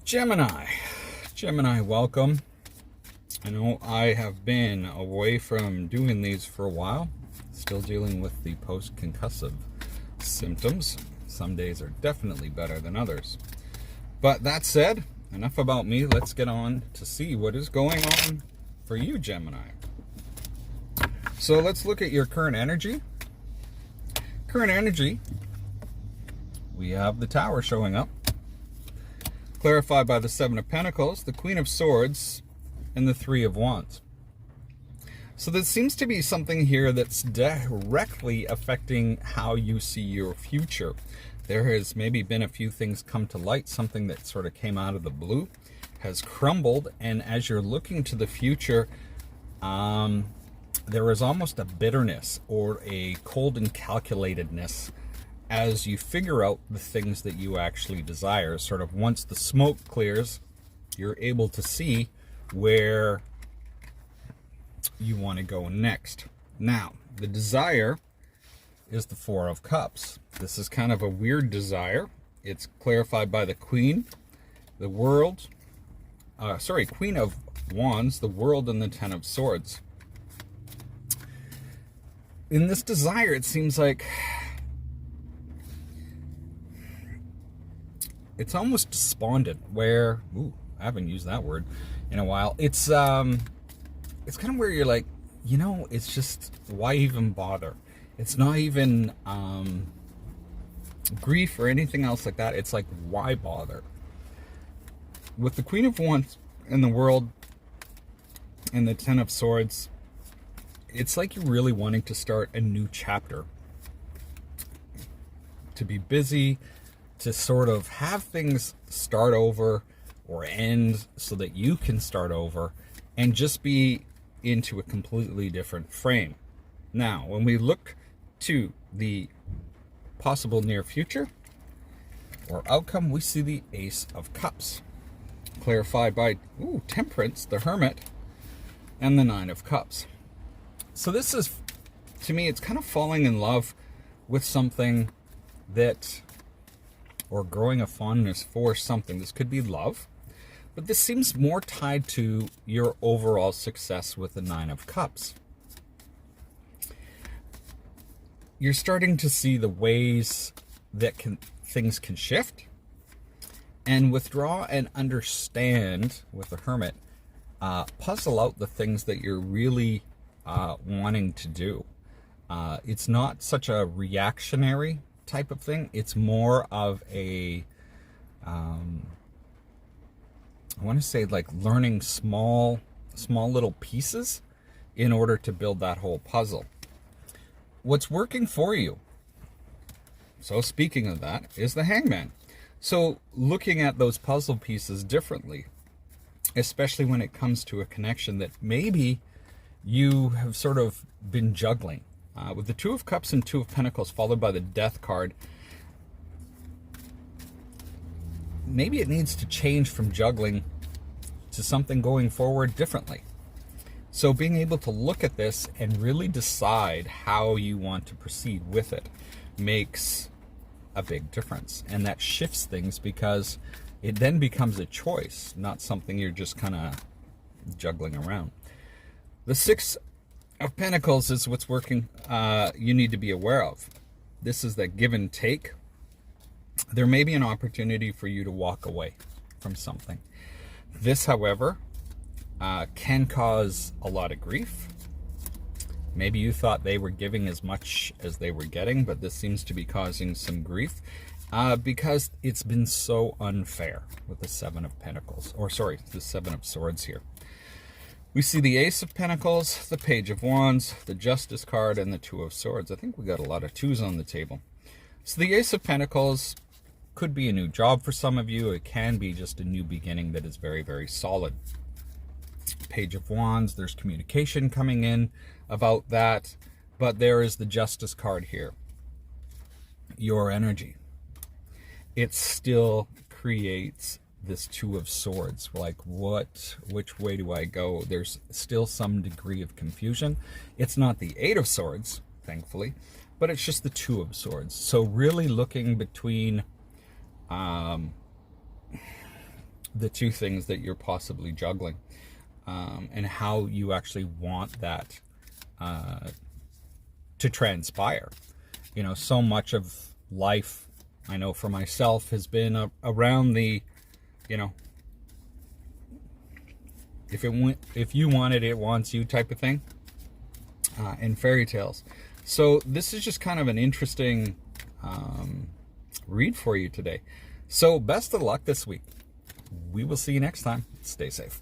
Gemini, welcome. I know I have been away from doing these for a while, still dealing with the post-concussive symptoms. Some days are definitely better than others. But that said, enough about me. Let's get on to see what is going on for you, Gemini. So let's look at your current energy. Current energy, we have the Tower showing up, clarified by the Seven of Pentacles, the Queen of Swords, and the Three of Wands. So there seems to be something here that's directly affecting how you see your future. There has maybe been a few things come to light, something that sort of came out of the blue, has crumbled, and as you're looking to the future, there is almost a bitterness or a cold and calculatedness as you figure out the things that you actually desire. Sort of once the smoke clears, you're able to see where you want to go next. Now, the desire is the Four of Cups. This is kind of a weird desire. It's clarified by the Queen, the World, Queen of Wands, the World, and the Ten of Swords. In this desire, it seems like it's almost despondent, where, I haven't used that word in a while. It's kind of where you're like, it's just, why even bother? It's not even grief or anything else like that. It's like, why bother? With the Queen of Wands in the World and the Ten of Swords, it's like you're really wanting to start a new chapter, to be busy, to sort of have things start over or end so that you can start over and just be into a completely different frame. Now, when we look to the possible near future or outcome, we see the Ace of Cups, clarified by Temperance, the Hermit, and the Nine of Cups. So this is, to me, it's kind of falling in love with something that, or growing a fondness for something. This could be love, but this seems more tied to your overall success with the Nine of Cups. You're starting to see the ways that things can shift and withdraw and understand with the Hermit, puzzle out the things that you're really wanting to do. It's not such a reactionary type of thing. It's more of a, I want to say, like learning small little pieces in order to build that whole puzzle. What's working for you? So speaking of that, is the Hangman. So looking at those puzzle pieces differently, especially when it comes to a connection that maybe you have sort of been juggling. With the Two of Cups and Two of Pentacles followed by the Death card, maybe it needs to change from juggling to something going forward differently. So being able to look at this and really decide how you want to proceed with it makes a big difference. And that shifts things because it then becomes a choice, not something you're just kind of juggling around. The Six of Pentacles is what's working, you need to be aware of. This is that give and take. There may be an opportunity for you to walk away from something. This, however, can cause a lot of grief. Maybe you thought they were giving as much as they were getting, but this seems to be causing some grief because it's been so unfair with the Seven of Pentacles, the Seven of Swords here. We see the Ace of Pentacles, the Page of Wands, the Justice card, and the Two of Swords. I think we got a lot of twos on the table. So the Ace of Pentacles could be a new job for some of you. It can be just a new beginning that is very, very solid. Page of Wands, there's communication coming in about that, but there is the Justice card here. Your energy. It still creates this Two of Swords, like which way do I go? There's still some degree of confusion. It's not the Eight of Swords, thankfully, but it's just the Two of Swords. So really looking between the two things that you're possibly juggling, and how you actually want that to transpire. You know, so much of life, I know for myself, has been around the, you know, if you want it, it wants you type of thing, in fairy tales. So this is just kind of an interesting read for you today. So best of luck this week. We will see you next time. Stay safe.